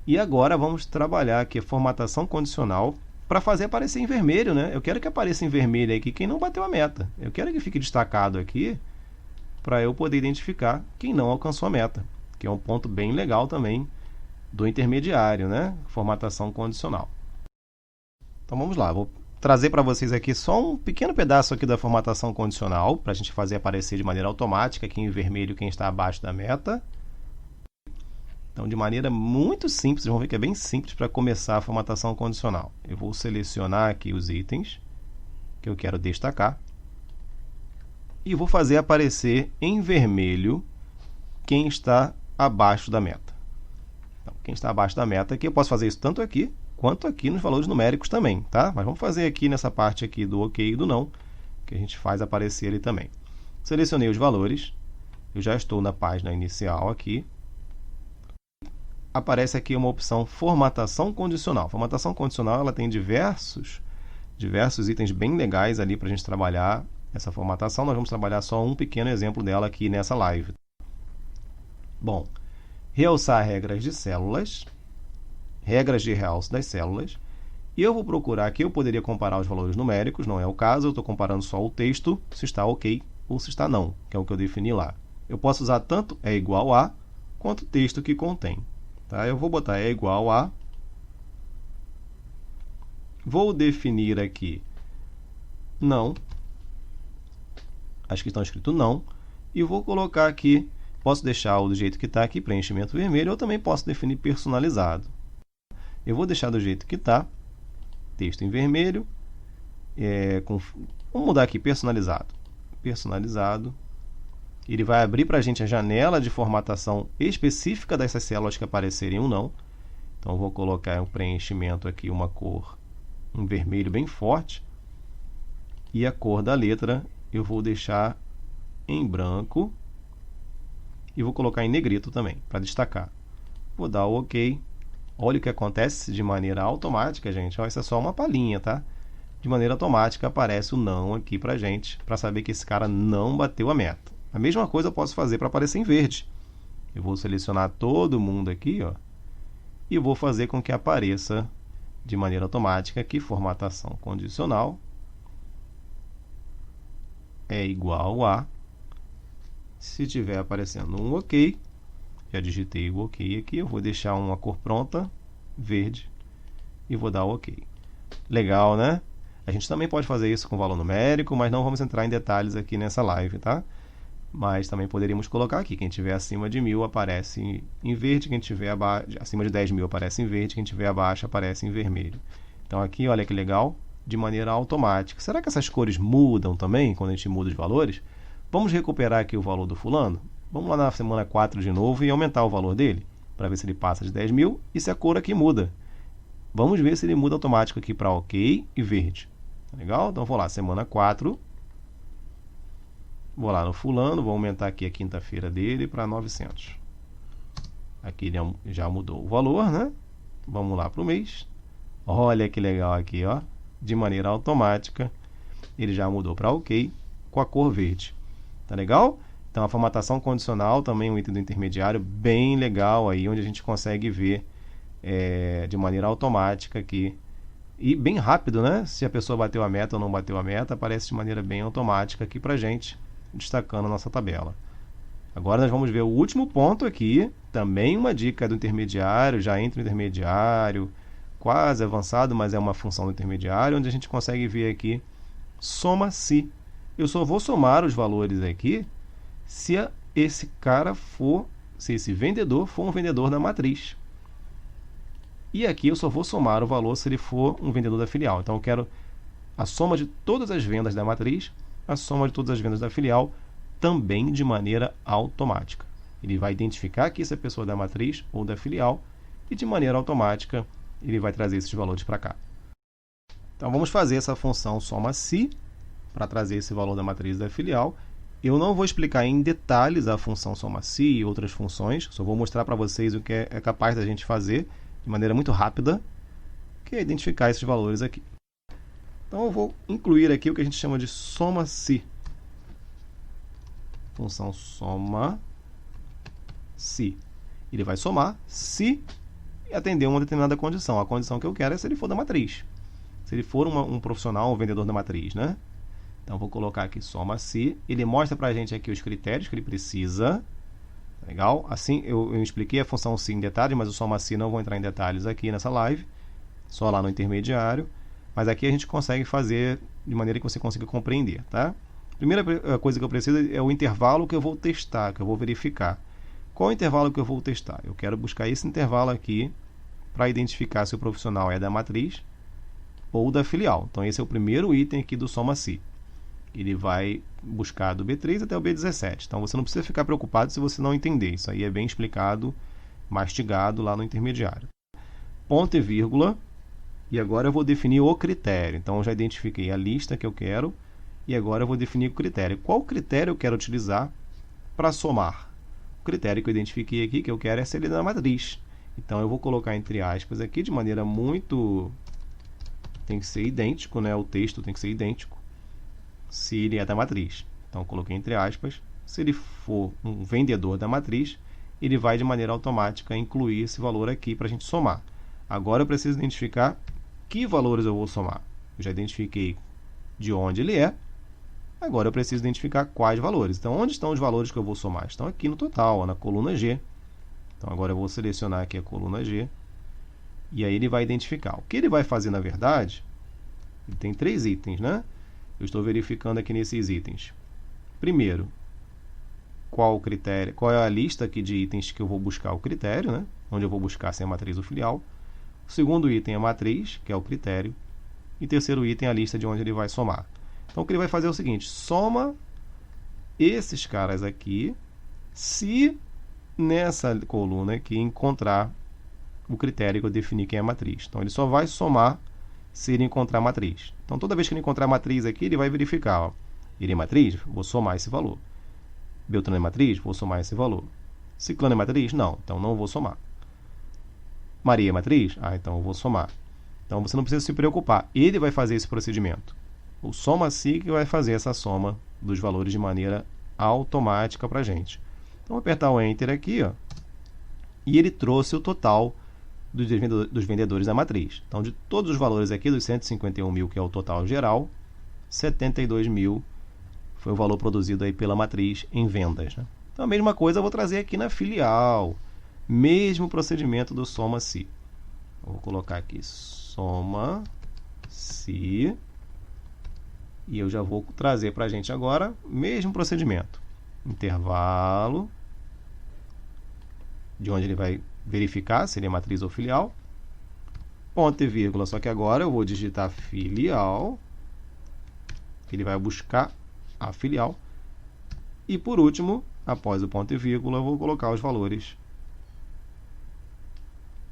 E agora vamos trabalhar aqui a formatação condicional para fazer aparecer em vermelho, né? Eu quero que apareça em vermelho aqui quem não bateu a meta. Eu quero que fique destacado aqui para eu poder identificar quem não alcançou a meta, que é um ponto bem legal também do intermediário, né? Formatação condicional. Então vamos lá, vou trazer para vocês aqui só um pequeno pedaço aqui da formatação condicional para a gente fazer aparecer de maneira automática aqui em vermelho quem está abaixo da meta. Então, de maneira muito simples, vocês vão ver que é bem simples para começar a formatação condicional. Eu vou selecionar aqui os itens que eu quero destacar e vou fazer aparecer em vermelho quem está abaixo da meta. Então, quem está abaixo da meta aqui, eu posso fazer isso tanto aqui quanto aqui nos valores numéricos também, tá? Mas vamos fazer aqui nessa parte aqui do OK e do não, que a gente faz aparecer ele também. Selecionei os valores, eu já estou na página inicial aqui. Aparece aqui uma opção formatação condicional. Formatação condicional ela tem diversos itens bem legais ali para a gente trabalhar essa formatação. Nós vamos trabalhar só um pequeno exemplo dela aqui nessa live. Bom, realçar regras de células. regras de realce das células, e eu vou procurar aqui, eu poderia comparar os valores numéricos, não é o caso, eu estou comparando só o texto, se está ok ou se está não, que é o que eu defini lá. Eu posso usar tanto é igual a, quanto o texto que contém. Tá? Eu vou botar é igual a, vou definir aqui não, as que estão escrito não, e vou colocar aqui, posso deixar do jeito que está aqui, preenchimento vermelho, ou também posso definir personalizado. Eu vou deixar do jeito que está, texto em vermelho, vamos mudar aqui, personalizado. Personalizado, ele vai abrir para a gente a janela de formatação específica dessas células que aparecerem ou não. Então, eu vou colocar um preenchimento aqui, uma cor, um vermelho bem forte, e a cor da letra eu vou deixar em branco e vou colocar em negrito também, para destacar. Vou dar o OK. Olha o que acontece de maneira automática, gente. Ó, isso é só uma palhinha, tá? De maneira automática aparece o não aqui para a gente, para saber que esse cara não bateu a meta. A mesma coisa eu posso fazer para aparecer em verde. Eu vou selecionar todo mundo aqui, ó, e vou fazer com que apareça de maneira automática aqui, formatação condicional é igual a, se estiver aparecendo um OK, já digitei o OK aqui, eu vou deixar uma cor pronta, verde, e vou dar o OK. Legal, né? A gente também pode fazer isso com valor numérico, mas não vamos entrar em detalhes aqui nessa live, tá? Mas também poderíamos colocar aqui, quem tiver acima de 1000 aparece em verde, quem tiver acima de 10.000 aparece em verde, quem tiver abaixo aparece em vermelho. Então aqui, olha que legal, de maneira automática. Será que essas cores mudam também quando a gente muda os valores? Vamos recuperar aqui o valor do fulano? Vamos lá na semana 4 de novo e aumentar o valor dele, para ver se ele passa de 10.000 e se a cor aqui muda. Vamos ver se ele muda automático aqui para OK e verde. Legal? Então vou lá, semana 4. Vou lá no fulano, vou aumentar aqui a quinta-feira dele para 900. Aqui ele já mudou o valor, né? Vamos lá para o mês. Olha que legal aqui, ó. De maneira automática, ele já mudou para OK com a cor verde. Tá legal? Então, a formatação condicional também é um item do intermediário bem legal aí, onde a gente consegue ver de maneira automática aqui. E bem rápido, né? Se a pessoa bateu a meta ou não bateu a meta, aparece de maneira bem automática aqui para a gente, destacando a nossa tabela. Agora nós vamos ver o último ponto aqui, também uma dica do intermediário, já entra no intermediário, quase avançado, mas é uma função do intermediário, onde a gente consegue ver aqui, soma-se. Eu só vou somar os valores aqui se esse vendedor for um vendedor da matriz. E aqui eu só vou somar o valor se ele for um vendedor da filial. Então eu quero a soma de todas as vendas da matriz, a soma de todas as vendas da filial, também de maneira automática. Ele vai identificar aqui se a pessoa é da matriz ou da filial e de maneira automática ele vai trazer esses valores para cá. Então vamos fazer essa função soma-se para trazer esse valor da matriz e da filial. Eu não vou explicar em detalhes a função soma-se e outras funções, só vou mostrar para vocês o que é capaz da gente fazer de maneira muito rápida, que é identificar esses valores aqui. Então eu vou incluir aqui o que a gente chama de soma-se. Função soma-se. Ele vai somar se atender uma determinada condição. A condição que eu quero é se ele for da matriz. Se ele for um profissional, um vendedor da matriz, né? Então, vou colocar aqui soma-se. Ele mostra para a gente aqui os critérios que ele precisa. Legal? Assim, eu expliquei a função se em detalhes, mas o soma-se não vou entrar em detalhes aqui nessa live. Só lá no intermediário. Mas aqui a gente consegue fazer de maneira que você consiga compreender, tá? Primeira coisa que eu preciso é o intervalo que eu vou testar, que eu vou verificar. Qual é o intervalo que eu vou testar? Eu quero buscar esse intervalo aqui para identificar se o profissional é da matriz ou da filial. Então, esse é o primeiro item aqui do soma-se. Ele vai buscar do B3 até o B17. Então, você não precisa ficar preocupado se você não entender. Isso aí é bem explicado, mastigado lá no intermediário. Ponto e vírgula. E agora eu vou definir o critério. Então, eu já identifiquei a lista que eu quero. E agora eu vou definir o critério. Qual critério eu quero utilizar para somar? O critério que eu identifiquei aqui, que eu quero, é se ele é da matriz. Então, eu vou colocar entre aspas aqui de maneira muito... Tem que ser idêntico, né? O texto tem que ser idêntico. Se ele é da matriz. Então, eu coloquei entre aspas. Se ele for um vendedor da matriz, ele vai de maneira automática incluir esse valor aqui para a gente somar. Agora eu preciso identificar que valores eu vou somar. Eu já identifiquei de onde ele é. Agora eu preciso identificar quais valores. Então, onde estão os valores que eu vou somar? Estão aqui no total, ó, na coluna G. Então, agora eu vou selecionar aqui a coluna G. E aí ele vai identificar. O que ele vai fazer, na verdade, ele tem 3 itens, né? Eu estou verificando aqui nesses itens. Primeiro, qual o critério, qual é a lista aqui de itens que eu vou buscar o critério, né? Onde eu vou buscar se é matriz ou filial. O segundo item é a matriz, que é o critério. E terceiro item é a lista de onde ele vai somar. Então, o que ele vai fazer é o seguinte: soma esses caras aqui, se nessa coluna aqui encontrar o critério que eu defini que é a matriz. Então, ele só vai somar se ele encontrar a matriz. Então, toda vez que ele encontrar a matriz aqui, ele vai verificar. Ó, ele é matriz? Vou somar esse valor. Beltrano é matriz? Vou somar esse valor. Ciclano é matriz? Não, então não vou somar. Maria é matriz? Então eu vou somar. Então, você não precisa se preocupar. Ele vai fazer esse procedimento. O soma-se que vai fazer essa soma dos valores de maneira automática para a gente. Então, vou apertar o Enter aqui, ó, e ele trouxe o total dos vendedores da matriz. Então, de todos os valores aqui, dos 151 mil, que é o total geral, 72 mil foi o valor produzido aí pela matriz em vendas, né? Então, a mesma coisa eu vou trazer aqui na filial. Mesmo procedimento do soma-se. Vou colocar aqui soma-se. E eu já vou trazer para a gente agora mesmo procedimento. Intervalo, de onde ele vai verificar se ele é matriz ou filial. Ponto e vírgula, só que agora eu vou digitar filial. Ele vai buscar a filial. E por último, após o ponto e vírgula, eu vou colocar os valores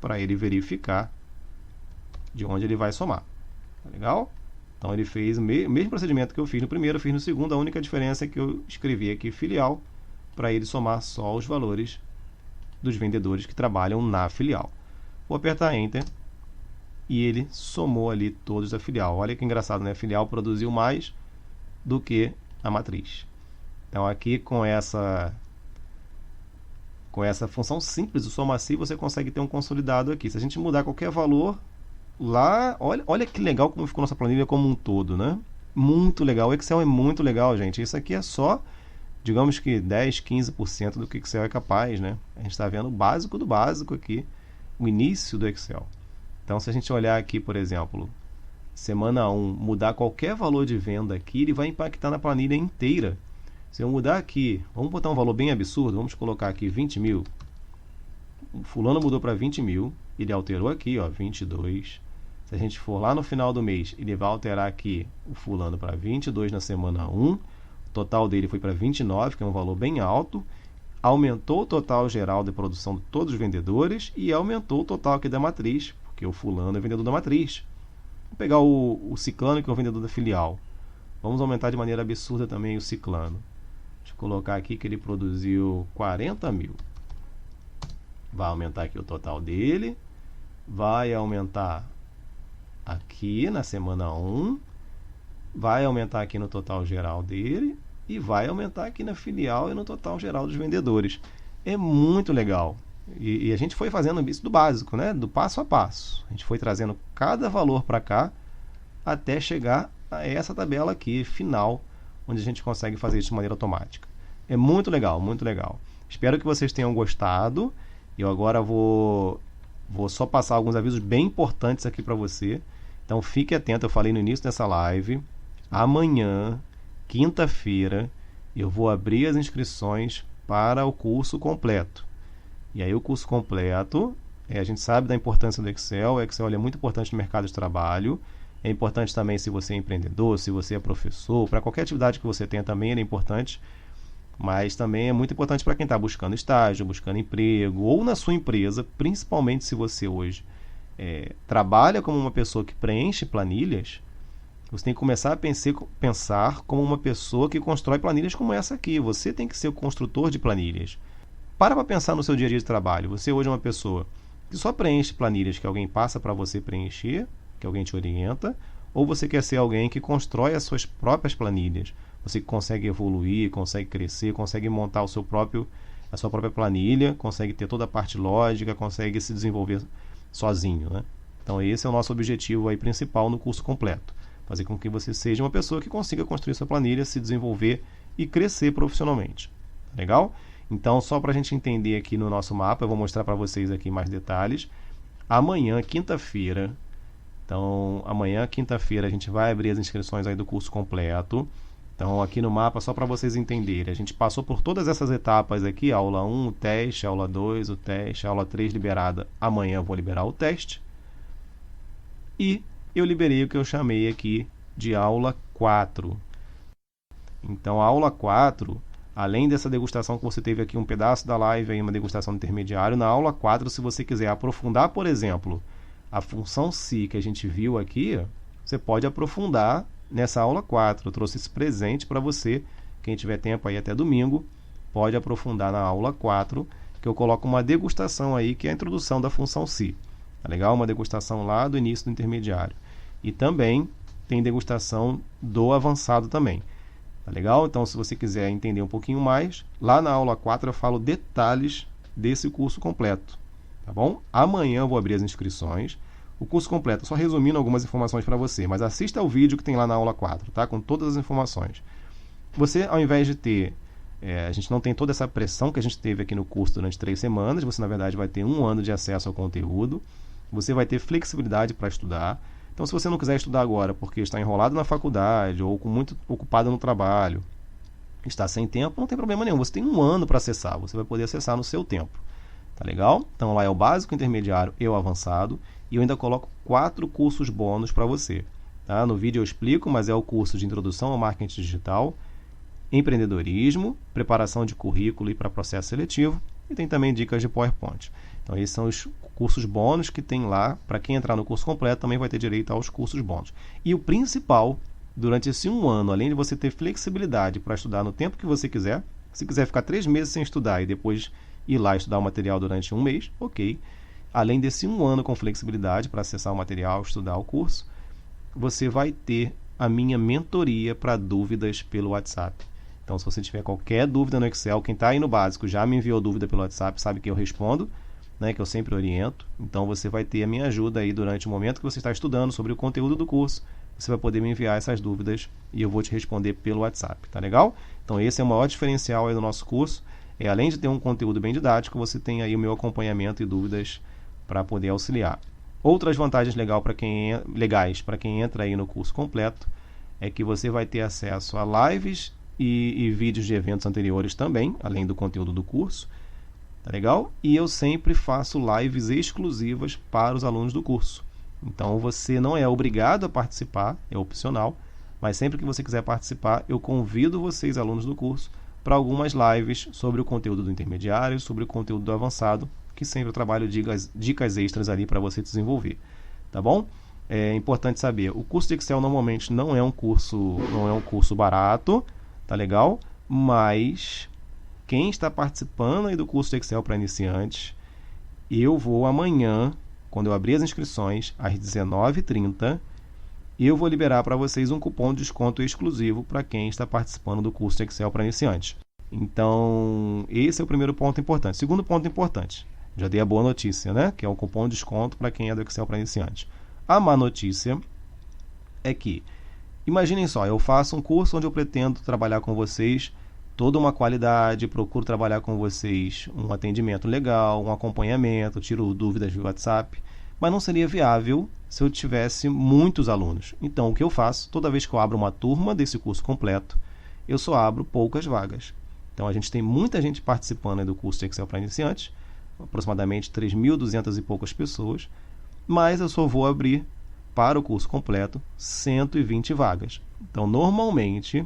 para ele verificar de onde ele vai somar. Tá legal? Então, ele fez o mesmo procedimento que eu fiz no primeiro, eu fiz no segundo. A única diferença é que eu escrevi aqui filial para ele somar só os valores dos vendedores que trabalham na filial. Vou apertar Enter e ele somou ali todos da filial. Olha que engraçado, né? A filial produziu mais do que a matriz. Então, aqui com essa função simples, o soma-se, você consegue ter um consolidado aqui. Se a gente mudar qualquer valor lá, olha que legal como ficou nossa planilha como um todo, né? Muito legal. O Excel é muito legal, gente. Isso aqui é só, digamos que 10, 15% do que o Excel é capaz, né? A gente está vendo o básico do básico aqui, o início do Excel. Então, se a gente olhar aqui, por exemplo, semana 1, mudar qualquer valor de venda aqui, ele vai impactar na planilha inteira. Se eu mudar aqui, vamos botar um valor bem absurdo, vamos colocar aqui 20 mil. O fulano mudou para 20 mil, ele alterou aqui, ó, 22. Se a gente for lá no final do mês, ele vai alterar aqui o fulano para 22 na semana 1. O total dele foi para 29, que é um valor bem alto. Aumentou o total geral de produção de todos os vendedores e aumentou o total aqui da matriz, porque o fulano é vendedor da matriz. Vou pegar o ciclano, que é o vendedor da filial. Vamos aumentar de maneira absurda também o ciclano. Deixa eu colocar aqui que ele produziu 40 mil. Vai aumentar aqui o total dele. Vai aumentar aqui na semana 1. Vai aumentar aqui no total geral dele. E vai aumentar aqui na filial e no total geral dos vendedores. É muito legal. E a gente foi fazendo isso do básico, né? Do passo a passo. A gente foi trazendo cada valor para cá até chegar a essa tabela aqui, final, onde a gente consegue fazer isso de maneira automática. É muito legal, muito legal. Espero que vocês tenham gostado. Eu agora vou só passar alguns avisos bem importantes aqui para você. Então, fique atento, eu falei no início dessa live. Amanhã, quinta-feira, eu vou abrir as inscrições para o curso completo. E aí, o curso completo, a gente sabe da importância do Excel. O Excel é muito importante no mercado de trabalho. É importante também se você é empreendedor, se você é professor, para qualquer atividade que você tenha também ele é importante. Mas também é muito importante para quem está buscando estágio, buscando emprego, ou na sua empresa, principalmente se você hoje trabalha como uma pessoa que preenche planilhas. Você tem que começar a pensar como uma pessoa que constrói planilhas como essa aqui. Você tem que ser o construtor de planilhas. Para pensar no seu dia a dia de trabalho. Você hoje é uma pessoa que só preenche planilhas que alguém passa para você preencher, que alguém te orienta, ou você quer ser alguém que constrói as suas próprias planilhas. Você consegue evoluir, consegue crescer, consegue montar a sua própria planilha, consegue ter toda a parte lógica, consegue se desenvolver sozinho, né? Então esse é o nosso objetivo aí principal no curso completo. Fazer com que você seja uma pessoa que consiga construir sua planilha, se desenvolver e crescer profissionalmente. Tá legal? Então, só para a gente entender aqui no nosso mapa, eu vou mostrar para vocês aqui mais detalhes. Amanhã, quinta-feira, então amanhã, quinta-feira, a gente vai abrir as inscrições aí do curso completo. Então, aqui no mapa, só para vocês entenderem, a gente passou por todas essas etapas aqui, aula 1, o teste, aula 2, o teste, aula 3 liberada. Amanhã eu vou liberar o teste. E eu liberei o que eu chamei aqui de aula 4. Então, a aula 4, além dessa degustação que você teve aqui, um pedaço da live, aí, uma degustação do intermediário, na aula 4, se você quiser aprofundar, por exemplo, a função SI que a gente viu aqui, você pode aprofundar nessa aula 4. Eu trouxe esse presente para você. Quem tiver tempo aí até domingo, pode aprofundar na aula 4, que eu coloco uma degustação aí, que é a introdução da função SI. Tá legal? Uma degustação lá do início do intermediário. E também tem degustação do avançado também. Tá legal? Então, se você quiser entender um pouquinho mais, lá na aula 4 eu falo detalhes desse curso completo. Tá bom? Amanhã eu vou abrir as inscrições. O curso completo, só resumindo algumas informações para você, mas assista ao vídeo que tem lá na aula 4, tá? Com todas as informações. Você, ao invés de ter... a gente não tem toda essa pressão que a gente teve aqui no curso durante 3 semanas, você, na verdade, vai ter 1 ano de acesso ao conteúdo. Você vai ter flexibilidade para estudar. Então, se você não quiser estudar agora porque está enrolado na faculdade ou muito ocupado no trabalho, está sem tempo, não tem problema nenhum. Você tem 1 ano para acessar. Você vai poder acessar no seu tempo. Tá legal? Então, lá é o básico, intermediário e o avançado. E eu ainda coloco 4 cursos bônus para você. Tá? No vídeo eu explico, mas é o curso de Introdução ao Marketing Digital, Empreendedorismo, Preparação de Currículo e para Processo Seletivo. E tem também dicas de PowerPoint. Então, esses são os cursos bônus que tem lá. Para quem entrar no curso completo, também vai ter direito aos cursos bônus. E o principal, durante esse 1 ano, além de você ter flexibilidade para estudar no tempo que você quiser, se quiser ficar 3 meses sem estudar e depois ir lá estudar o material durante 1 mês, ok. Além desse 1 ano com flexibilidade para acessar o material, estudar o curso, você vai ter a minha mentoria para dúvidas pelo WhatsApp. Então, se você tiver qualquer dúvida no Excel, quem está aí no básico já me enviou dúvida pelo WhatsApp, sabe que eu respondo, né, que eu sempre oriento. Então, você vai ter a minha ajuda aí durante o momento que você está estudando sobre o conteúdo do curso. Você vai poder me enviar essas dúvidas e eu vou te responder pelo WhatsApp, tá legal? Então, esse é o maior diferencial aí do nosso curso. Além de ter um conteúdo bem didático, você tem aí o meu acompanhamento e dúvidas para poder auxiliar. Outras vantagens legais para quem entra aí no curso completo é que você vai ter acesso a lives e vídeos de eventos anteriores também, além do conteúdo do curso. Tá legal? E eu sempre faço lives exclusivas para os alunos do curso. Então você não é obrigado a participar, é opcional, mas sempre que você quiser participar, eu convido vocês, alunos do curso, para algumas lives sobre o conteúdo do intermediário, sobre o conteúdo do avançado, que sempre eu trabalho dicas extras ali para você desenvolver. Tá bom? É importante saber, o curso de Excel normalmente não é um curso barato, tá legal? Mas quem está participando aí do curso de Excel para iniciantes, eu vou amanhã, quando eu abrir as inscrições, às 19h30, eu vou liberar para vocês um cupom de desconto exclusivo para quem está participando do curso de Excel para iniciantes. Então, esse é o primeiro ponto importante. Segundo ponto importante, já dei a boa notícia, né? Que é o cupom de desconto para quem é do Excel para iniciantes. A má notícia é que, imaginem só, eu faço um curso onde eu pretendo trabalhar com vocês toda uma qualidade, procuro trabalhar com vocês um atendimento legal, um acompanhamento, tiro dúvidas via WhatsApp, mas não seria viável se eu tivesse muitos alunos. Então, o que eu faço? Toda vez que eu abro uma turma desse curso completo, eu só abro poucas vagas. Então, a gente tem muita gente participando do curso de Excel para iniciantes, aproximadamente 3.200 e poucas pessoas, mas eu só vou abrir para o curso completo 120 vagas. Então, normalmente,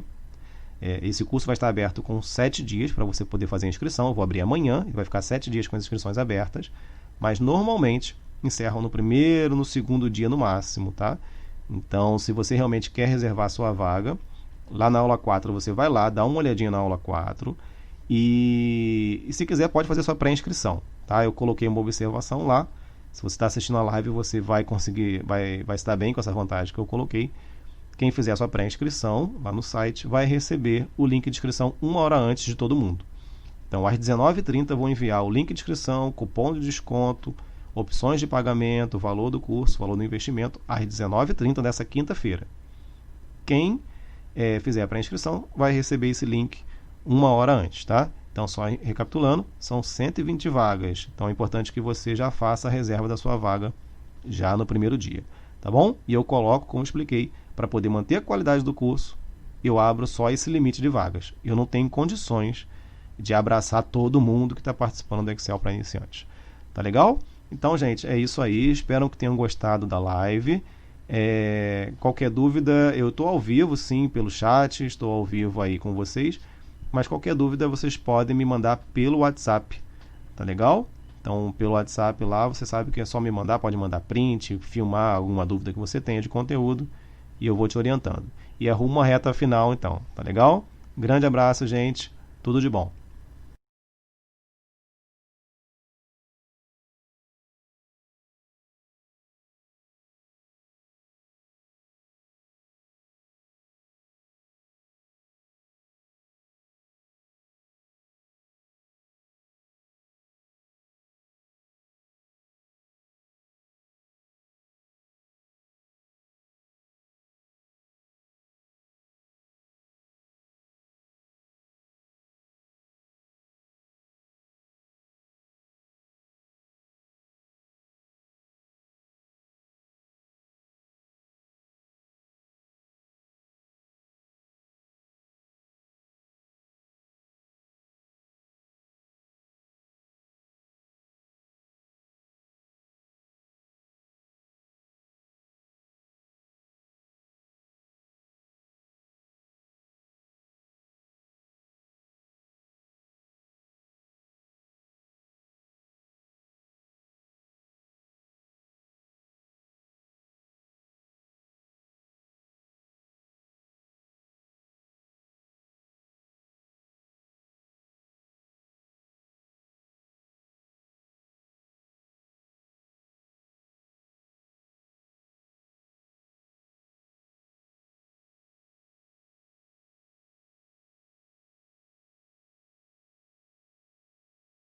esse curso vai estar aberto com 7 dias para você poder fazer a inscrição. Eu vou abrir amanhã e vai ficar 7 dias com as inscrições abertas, mas normalmente encerram no primeiro, no segundo dia no máximo, tá? Então, se você realmente quer reservar a sua vaga, lá na aula 4 você vai lá, dá uma olhadinha na aula 4 e se quiser pode fazer sua pré-inscrição, tá? Eu coloquei uma observação lá. Se você está assistindo a live, você vai conseguir, vai estar bem com essa vantagem que eu coloquei. Quem fizer a sua pré-inscrição lá no site vai receber o link de inscrição 1 hora antes de todo mundo. Então, às 19h30 eu vou enviar o link de inscrição, cupom de desconto, opções de pagamento, valor do curso, valor do investimento, às 19h30 dessa quinta-feira. Quem fizer a pré-inscrição vai receber esse link 1 hora antes, tá? Então, só recapitulando, são 120 vagas. Então, é importante que você já faça a reserva da sua vaga já no primeiro dia, tá bom? E eu coloco, como expliquei, para poder manter a qualidade do curso, eu abro só esse limite de vagas. Eu não tenho condições de abraçar todo mundo que está participando do Excel para iniciantes. Tá legal? Então, gente, é isso aí. Espero que tenham gostado da live. Qualquer dúvida, eu estou ao vivo, sim, pelo chat. Estou ao vivo aí com vocês. Mas qualquer dúvida, vocês podem me mandar pelo WhatsApp. Tá legal? Então, pelo WhatsApp lá, você sabe que é só me mandar. Pode mandar print, filmar alguma dúvida que você tenha de conteúdo. E eu vou te orientando. E é rumo à reta final, então. Tá legal? Grande abraço, gente. Tudo de bom.